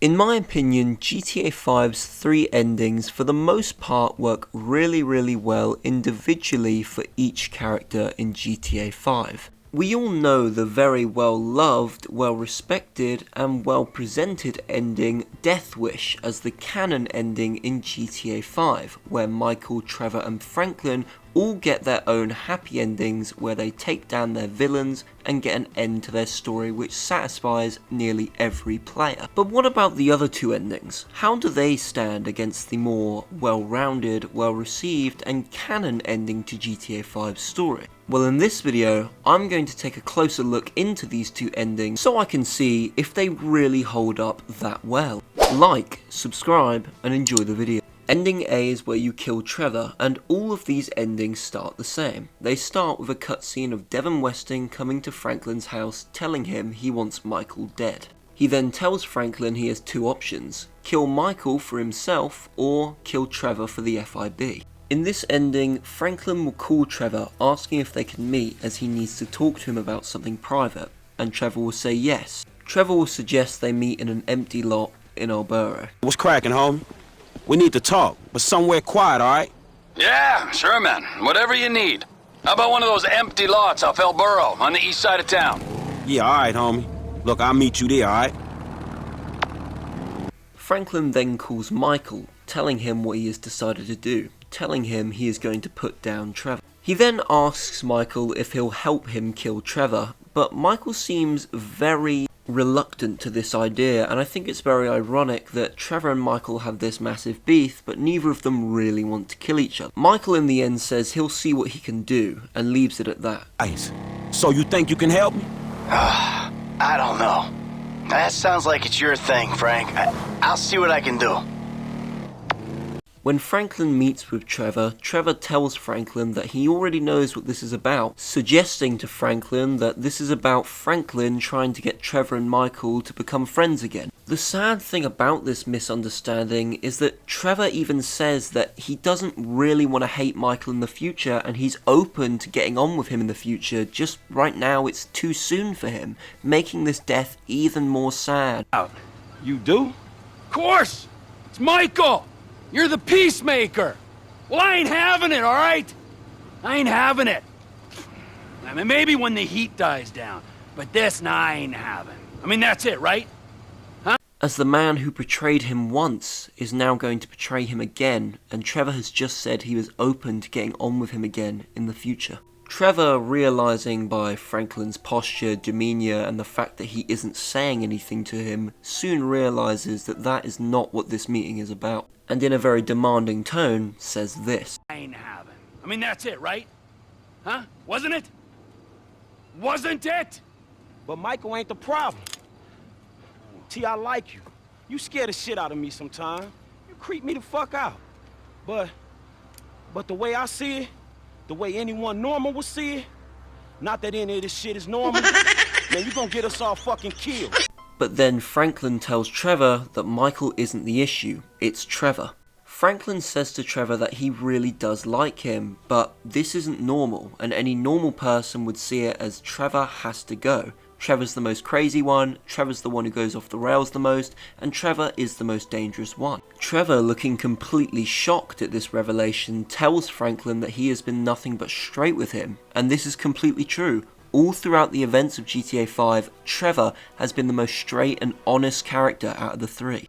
In my opinion, GTA 5's 3 endings for the most part work really well individually for each character in GTA 5. We all know the very well loved, well respected and well presented ending Death Wish as the canon ending in GTA 5, where Michael, Trevor and Franklin all get their own happy endings where they take down their villains and get an end to their story which satisfies nearly every player. But what about the other two endings? How do they stand against the more well-rounded, well-received and canon ending to GTA 5's story? Well, in this video, I'm going to take a closer look into these two endings so I can see if they really hold up that well. Like, subscribe and enjoy the video. Ending A is where you kill Trevor, and all of these endings start the same. They start with a cutscene of Devin Westing coming to Franklin's house telling him he wants Michael dead. He then tells Franklin he has two options: kill Michael for himself or kill Trevor for the FIB. In this ending, Franklin will call Trevor asking if they can meet as he needs to talk to him about something private, and Trevor will say yes. Trevor will suggest they meet in an empty lot in Alboro. What's cracking, homie? We need to talk, but somewhere quiet, alright? Yeah, sure, man. Whatever you need. How about one of those empty lots off Alboro on the east side of town? Yeah, alright, homie. Look, I'll meet you there, alright? Franklin then calls Michael, telling him what he has decided to do, telling him he is going to put down Trevor. He then asks Michael if he'll help him kill Trevor, but Michael seems very reluctant to this idea, and I think it's very ironic that Trevor and Michael have this massive beef, but neither of them really want to kill each other. Michael in the end says he'll see what he can do, and leaves it at that. Nice. So you think you can help me? I don't know. That sounds like it's your thing, Frank. I'll see what I can do. When Franklin meets with Trevor, Trevor tells Franklin that he already knows what this is about, suggesting to Franklin that this is about Franklin trying to get Trevor and Michael to become friends again. The sad thing about this misunderstanding is that Trevor even says that he doesn't really want to hate Michael in the future and he's open to getting on with him in the future, just right now it's too soon for him, making this death even more sad. You do? Of course! It's Michael! You're the peacemaker! Well, I ain't having it, alright? I ain't having it. I mean, maybe when the heat dies down, but this, nah, I ain't having. I mean, that's it, right? Huh? As the man who betrayed him once is now going to betray him again, and Trevor has just said he was open to getting on with him again in the future. Trevor, realising by Franklin's posture, demeanour and the fact that he isn't saying anything to him, soon realises that that is not what this meeting is about, and in a very demanding tone says this. I ain't having. I mean, that's it, right? Huh? Wasn't it? Wasn't it? But Michael ain't the problem. T, I like you. You scare the shit out of me sometime. You creep me the fuck out. But the way I see it, the way anyone normal would see it, not that any of this shit is normal, man, you gonna get us all fucking killed. But then Franklin tells Trevor that Michael isn't the issue, it's Trevor. Franklin says to Trevor that he really does like him, but this isn't normal, and any normal person would see it as Trevor has to go. Trevor's the most crazy one, Trevor's the one who goes off the rails the most, and Trevor is the most dangerous one. Trevor, looking completely shocked at this revelation, tells Franklin that he has been nothing but straight with him, and this is completely true. All throughout the events of GTA 5, Trevor has been the most straight and honest character out of the three.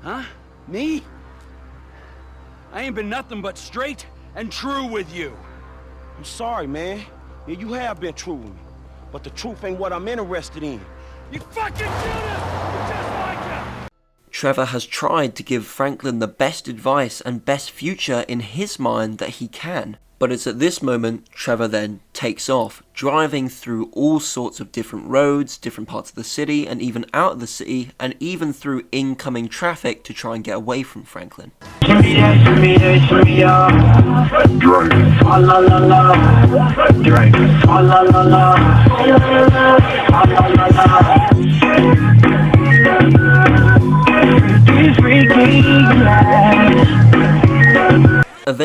Huh? Me? I ain't been nothing but straight and true with you. I'm sorry, man. Yeah, you have been true with me. But the truth ain't what I'm interested in. You fucking shoot us! You're just like him! Trevor has tried to give Franklin the best advice and best future in his mind that he can. But it's at this moment Trevor then takes off, driving through all sorts of different roads, different parts of the city, and even out of the city, and even through incoming traffic to try and get away from Franklin.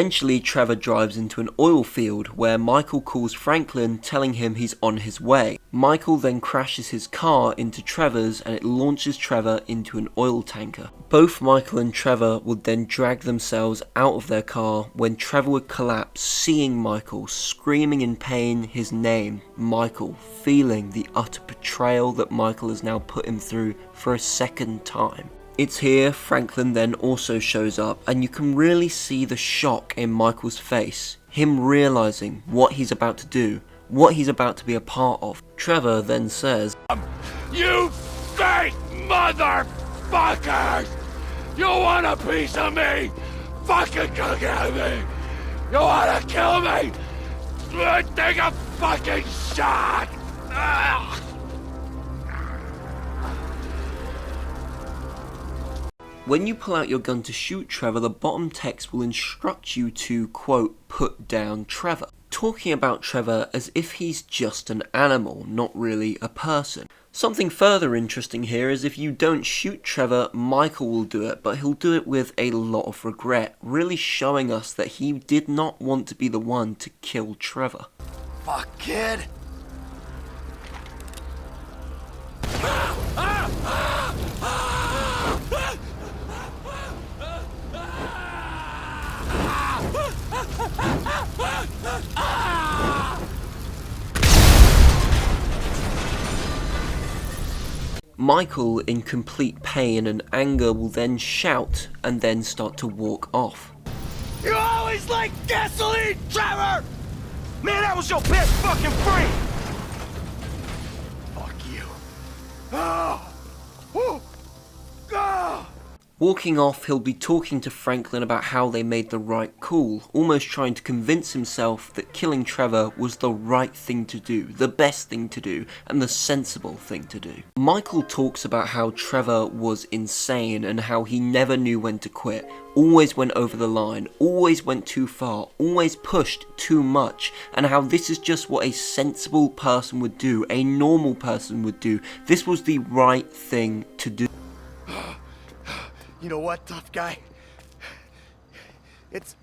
Eventually, Trevor drives into an oil field where Michael calls Franklin, telling him he's on his way. Michael then crashes his car into Trevor's and it launches Trevor into an oil tanker. Both Michael and Trevor would then drag themselves out of their car when Trevor would collapse, seeing Michael screaming in pain his name, Michael, feeling the utter betrayal that Michael has now put him through for a second time. It's here Franklin then also shows up, and you can really see the shock in Michael's face, him realising what he's about to do, what he's about to be a part of. Trevor then says, You fake motherfuckers! You want a piece of me? Fucking come at me! You wanna kill me? Take a fucking shot! Ugh. When you pull out your gun to shoot Trevor, the bottom text will instruct you to, quote, put down Trevor. Talking about Trevor as if he's just an animal, not really a person. Something further interesting here is if you don't shoot Trevor, Michael will do it, but he'll do it with a lot of regret, really showing us that he did not want to be the one to kill Trevor. Fuck, kid. Michael, in complete pain and anger, will then shout and then start to walk off. You always like gasoline, Trevor! Man, that was your best fucking friend! Fuck you. Oh! Woo! Oh! Walking off, he'll be talking to Franklin about how they made the right call, almost trying to convince himself that killing Trevor was the right thing to do, the best thing to do, and the sensible thing to do. Michael talks about how Trevor was insane and how he never knew when to quit, always went over the line, always went too far, always pushed too much, and how this is just what a sensible person would do, a normal person would do. This was the right thing to do. You know what, tough guy? It's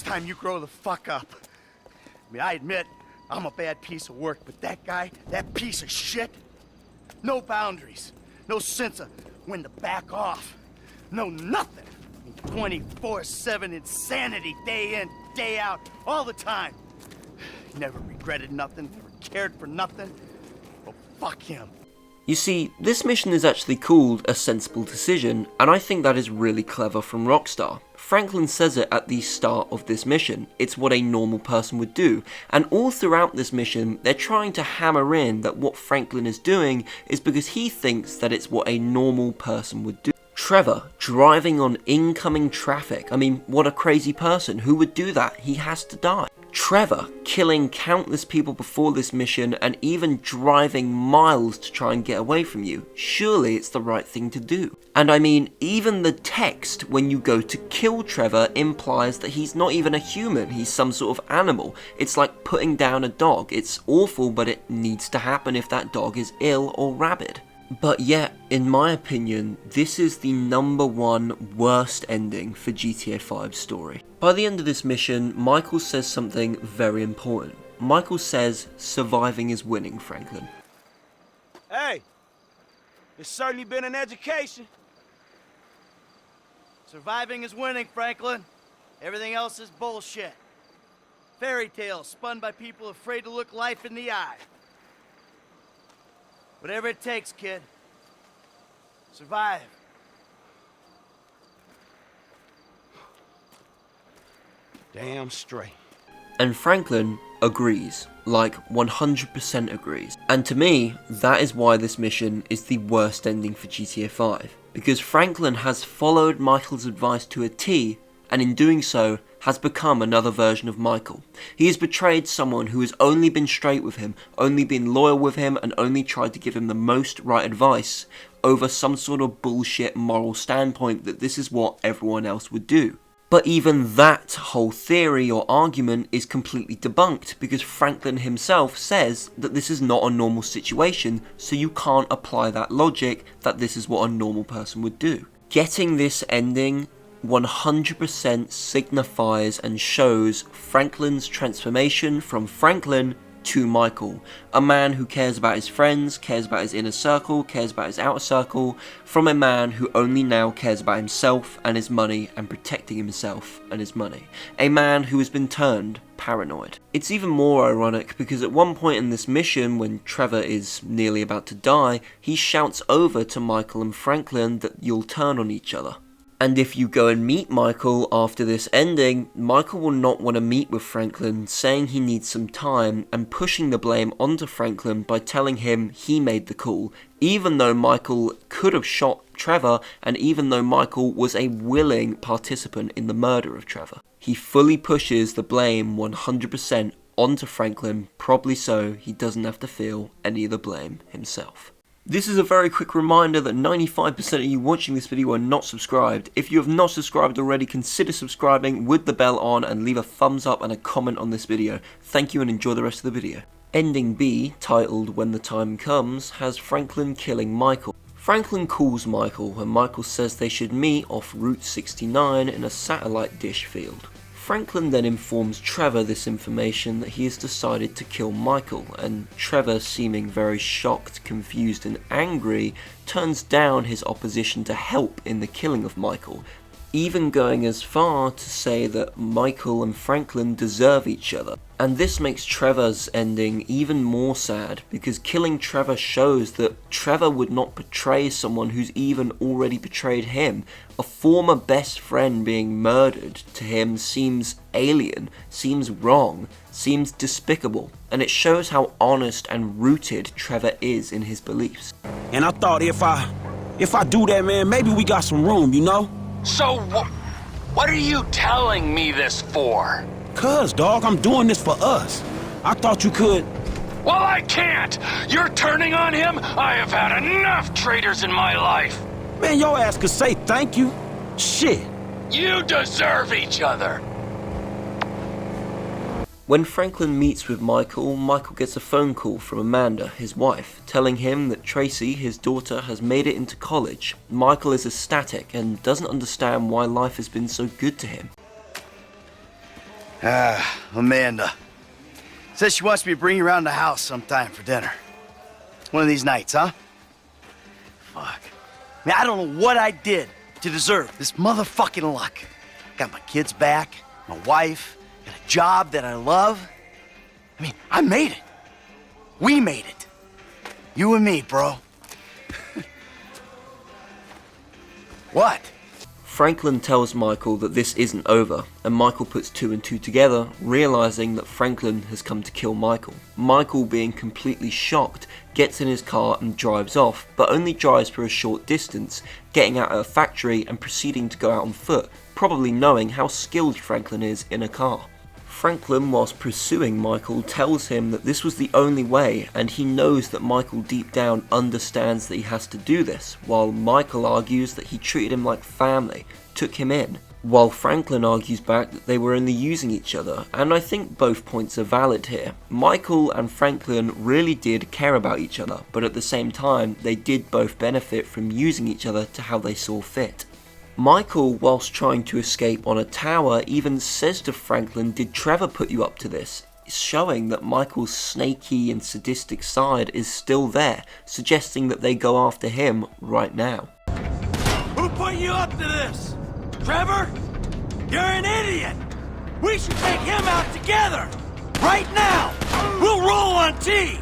time you grow the fuck up. I mean, I admit I'm a bad piece of work, but that guy, that piece of shit, no boundaries, no sense of when to back off, no nothing. 24/7 insanity, day in, day out, all the time. Never regretted nothing, never cared for nothing. Well, fuck him. You see, this mission is actually called A Sensible Decision, and I think that is really clever from Rockstar. Franklin says it at the start of this mission, it's what a normal person would do, and all throughout this mission, they're trying to hammer in that what Franklin is doing is because he thinks that it's what a normal person would do. Trevor, driving on incoming traffic, I mean, what a crazy person, who would do that? He has to die. Trevor, killing countless people before this mission and even driving miles to try and get away from you. Surely it's the right thing to do. And I mean, even the text when you go to kill Trevor implies that he's not even a human, he's some sort of animal. It's like putting down a dog. It's awful, but it needs to happen if that dog is ill or rabid. But yet, in my opinion, this is the #1 worst ending for GTA 5's story. By the end of this mission, Michael says something very important. Michael says, surviving is winning, Franklin. Hey, it's certainly been an education. Surviving is winning, Franklin. Everything else is bullshit. Fairy tales spun by people afraid to look life in the eye. Whatever it takes, kid. Survive. Damn straight. And Franklin agrees, like 100% agrees. And to me, that is why this mission is the worst ending for GTA 5. Because Franklin has followed Michael's advice to a T, and in doing so, has become another version of Michael. He has betrayed someone who has only been straight with him, only been loyal with him, and only tried to give him the most right advice, over some sort of bullshit moral standpoint that this is what everyone else would do. But even that whole theory or argument is completely debunked because Franklin himself says that this is not a normal situation, so you can't apply that logic that this is what a normal person would do. Getting this ending 100% signifies and shows Franklin's transformation from Franklin to Michael, a man who cares about his friends, cares about his inner circle, cares about his outer circle, from a man who only now cares about himself and his money and protecting himself and his money. A man who has been turned paranoid. It's even more ironic because at one point in this mission, when Trevor is nearly about to die, he shouts over to Michael and Franklin that you'll turn on each other. And if you go and meet Michael after this ending, Michael will not want to meet with Franklin, saying he needs some time and pushing the blame onto Franklin by telling him he made the call, even though Michael could have shot Trevor and even though Michael was a willing participant in the murder of Trevor. He fully pushes the blame 100% onto Franklin, probably so he doesn't have to feel any of the blame himself. This is a very quick reminder that 95% of you watching this video are not subscribed. If you have not subscribed already, consider subscribing with the bell on and leave a thumbs up and a comment on this video. Thank you and enjoy the rest of the video. Ending B, titled When the Time Comes, has Franklin killing Michael. Franklin calls Michael and Michael says they should meet off Route 69 in a satellite dish field. Franklin then informs Trevor this information that he has decided to kill Michael, and Trevor, seeming very shocked, confused and angry, turns down his opposition to help in the killing of Michael, even going as far to say that Michael and Franklin deserve each other. And this makes Trevor's ending even more sad, because killing Trevor shows that Trevor would not betray someone who's even already betrayed him. A former best friend being murdered to him seems alien, seems wrong, seems despicable, and it shows how honest and rooted Trevor is in his beliefs. And I thought if I do that, man, maybe we got some room, you know? So, what are you telling me this for? Cuz, dog, I'm doing this for us. I thought you could. Well, I can't! You're turning on him? I have had enough traitors in my life! Man, your ass could say thank you. Shit. You deserve each other! When Franklin meets with Michael, Michael gets a phone call from Amanda, his wife, telling him that Tracy, his daughter, has made it into college. Michael is ecstatic and doesn't understand why life has been so good to him. Amanda. Says she wants me to bring you around the house sometime for dinner. One of these nights, huh? Fuck. Man, I don't know what I did to deserve this motherfucking luck. Got my kids back, my wife, got a job that I love. I mean, I made it. We made it. You and me, bro. What? Franklin tells Michael that this isn't over, and Michael puts two and two together, realizing that Franklin has come to kill Michael. Michael, being completely shocked, gets in his car and drives off, but only drives for a short distance, getting out of a factory and proceeding to go out on foot, probably knowing how skilled Franklin is in a car. Franklin, whilst pursuing Michael, tells him that this was the only way, and he knows that Michael deep down understands that he has to do this, while Michael argues that he treated him like family, took him in, while Franklin argues back that they were only using each other, and I think both points are valid here. Michael and Franklin really did care about each other, but at the same time, they did both benefit from using each other to how they saw fit. Michael, whilst trying to escape on a tower, even says to Franklin, "Did Trevor put you up to this?" showing that Michael's snaky and sadistic side is still there, suggesting that they go after him right now. Who put you up to this? Trevor? You're an idiot! We should take him out together! Right now! We'll roll on T!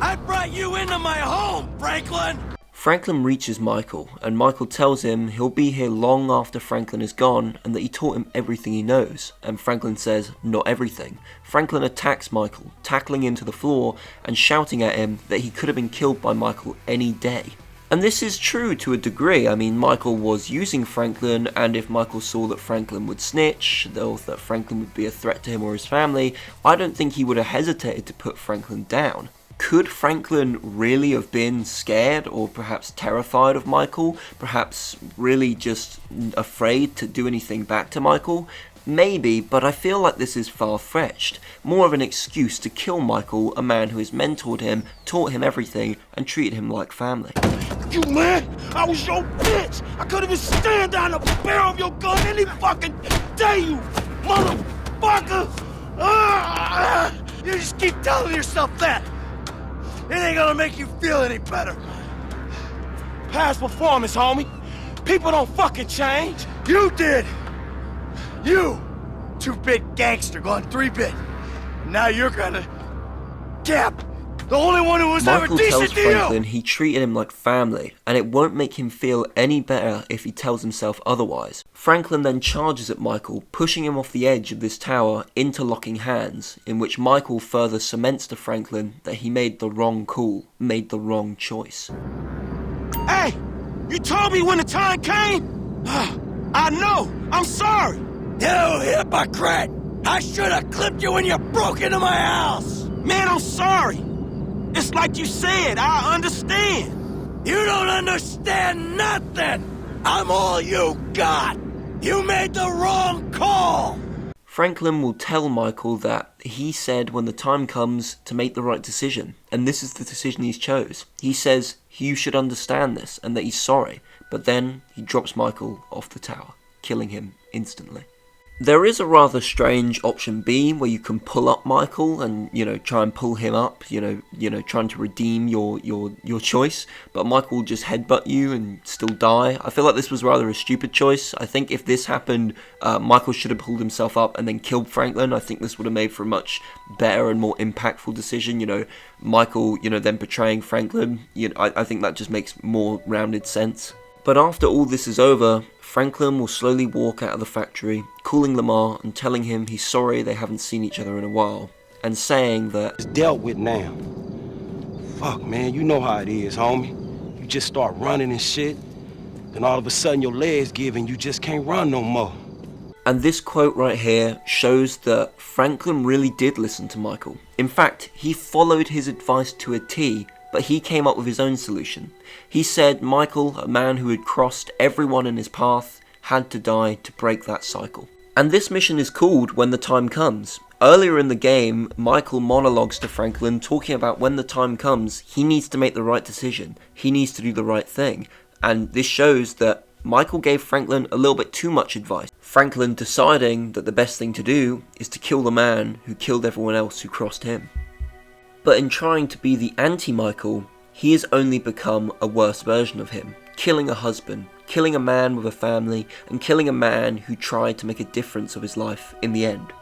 I brought you into my home, Franklin! Franklin reaches Michael, and Michael tells him he'll be here long after Franklin is gone, and that he taught him everything he knows, and Franklin says, not everything. Franklin attacks Michael, tackling him to the floor, and shouting at him that he could have been killed by Michael any day. And this is true to a degree. I mean, Michael was using Franklin, and if Michael saw that Franklin would snitch, or that Franklin would be a threat to him or his family, I don't think he would have hesitated to put Franklin down. Could Franklin really have been scared or perhaps terrified of Michael? Perhaps really just afraid to do anything back to Michael? Maybe, but I feel like this is far-fetched. More of an excuse to kill Michael, a man who has mentored him, taught him everything, and treated him like family. You man, I was your bitch. I could even stand down the barrel of your gun any fucking day, you motherfucker. You just keep telling yourself that. It ain't gonna make you feel any better. Past performance, homie. People don't fucking change. You did. You, 2-bit gangster gone 3-bit. Now you're gonna Cap, the only one who was Michael ever decent tells to Franklin you. he treated him like family, and it won't make him feel any better if he tells himself otherwise. Franklin then charges at Michael, pushing him off the edge of this tower into locking hands, in which Michael further cements to Franklin that he made the wrong call, made the wrong choice. Hey, you told me when the time came. I know. I'm sorry. You hypocrite! I should have clipped you when you broke into my house! Man, I'm sorry. It's like you said, I understand. You don't understand nothing! I'm all you got! You made the wrong call! Franklin will tell Michael that he said when the time comes to make the right decision, and this is the decision he's chose. He says you should understand this and that he's sorry, but then he drops Michael off the tower, killing him instantly. There is a rather strange option B where you can pull up Michael and, try and pull him up, trying to redeem your choice, but Michael will just headbutt you and still die. I feel like this was rather a stupid choice. I think if this happened, Michael should have pulled himself up and then killed Franklin. I think this would have made for a much better and more impactful decision. Michael, then betraying Franklin. I think that just makes more rounded sense. But after all this is over, Franklin will slowly walk out of the factory, calling Lamar and telling him he's sorry they haven't seen each other in a while, and saying that It's dealt with now. Fuck, man, you know how it is, homie. You just start running and shit, then all of a sudden your legs give and you just can't run no more. And this quote right here shows that Franklin really did listen to Michael. In fact, he followed his advice to a T, but he came up with his own solution. He said Michael, a man who had crossed everyone in his path, had to die to break that cycle. And this mission is called When the Time Comes. Earlier in the game, Michael monologues to Franklin talking about when the time comes, he needs to make the right decision. He needs to do the right thing. And this shows that Michael gave Franklin a little bit too much advice. Franklin deciding that the best thing to do is to kill the man who killed everyone else who crossed him. But in trying to be the anti-Michael, he has only become a worse version of him, killing a husband, killing a man with a family, and killing a man who tried to make a difference of his life in the end.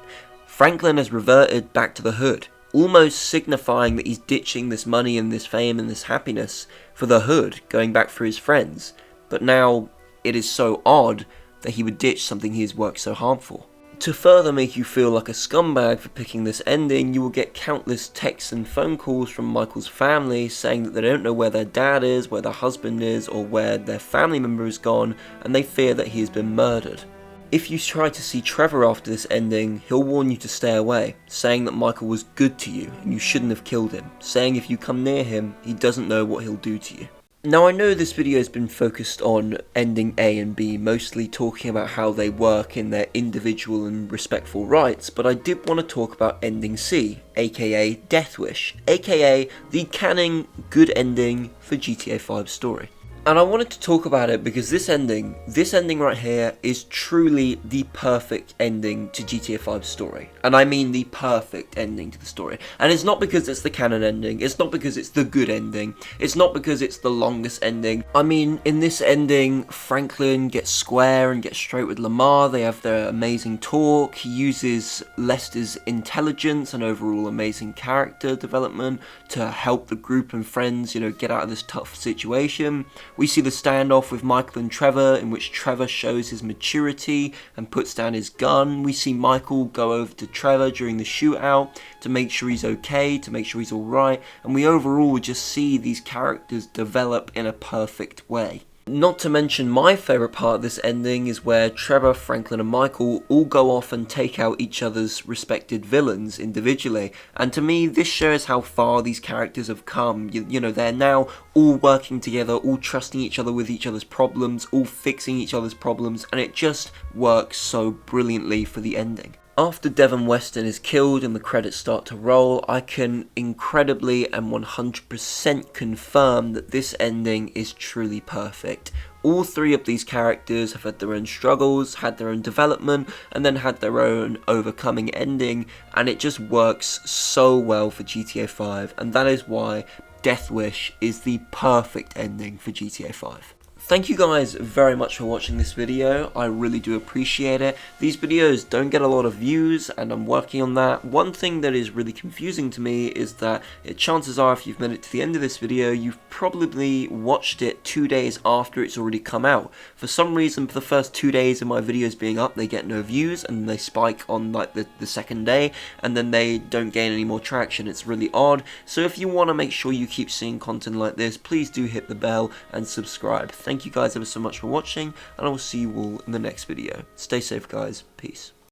Franklin has reverted back to the hood, almost signifying that he's ditching this money and this fame and this happiness for the hood, going back for his friends. But now, it is so odd that he would ditch something he has worked so hard for. To further make you feel like a scumbag for picking this ending, you will get countless texts and phone calls from Michael's family saying that they don't know where their dad is, where their husband is, or where their family member is gone, and they fear that he has been murdered. If you try to see Trevor after this ending, he'll warn you to stay away, saying that Michael was good to you and you shouldn't have killed him, saying if you come near him, he doesn't know what he'll do to you. Now I know this video has been focused on ending A and B, mostly talking about how they work in their individual and respectful rights, but I did want to talk about ending C, aka Death Wish, aka the canon good ending for GTA 5's story. And I wanted to talk about it because this ending right here is truly the perfect ending to GTA 5's story. And I mean the perfect ending to the story. And it's not because it's the canon ending, it's not because it's the good ending, it's not because it's the longest ending. I mean, in this ending, Franklin gets square and gets straight with Lamar, they have their amazing talk, he uses Lester's intelligence and overall amazing character development to help the group and friends, get out of this tough situation. We see the standoff with Michael and Trevor, in which Trevor shows his maturity and puts down his gun. We see Michael go over to Trevor during the shootout to make sure he's okay, to make sure he's alright, and we overall just see these characters develop in a perfect way. Not to mention, my favourite part of this ending is where Trevor, Franklin and Michael all go off and take out each other's respected villains individually, and to me this shows how far these characters have come. You know, they're now all working together, all trusting each other with each other's problems, all fixing each other's problems, and it just works so brilliantly for the ending. After Devon Weston is killed and the credits start to roll, I can incredibly and 100% confirm that this ending is truly perfect. All three of these characters have had their own struggles, had their own development, and then had their own overcoming ending, and it just works so well for GTA 5, and that is why Death Wish is the perfect ending for GTA 5. Thank you guys very much for watching this video. I really do appreciate it. These videos don't get a lot of views and I'm working on that. One thing that is really confusing to me is that chances are if you've made it to the end of this video, you've probably watched it 2 days after it's already come out. For some reason, for the first 2 days of my videos being up, they get no views and they spike on like the second day, and then they don't gain any more traction. It's really odd. So if you want to make sure you keep seeing content like this, please do hit the bell and subscribe. Thank you guys ever so much for watching, and I will see you all in the next video. Stay safe guys, peace.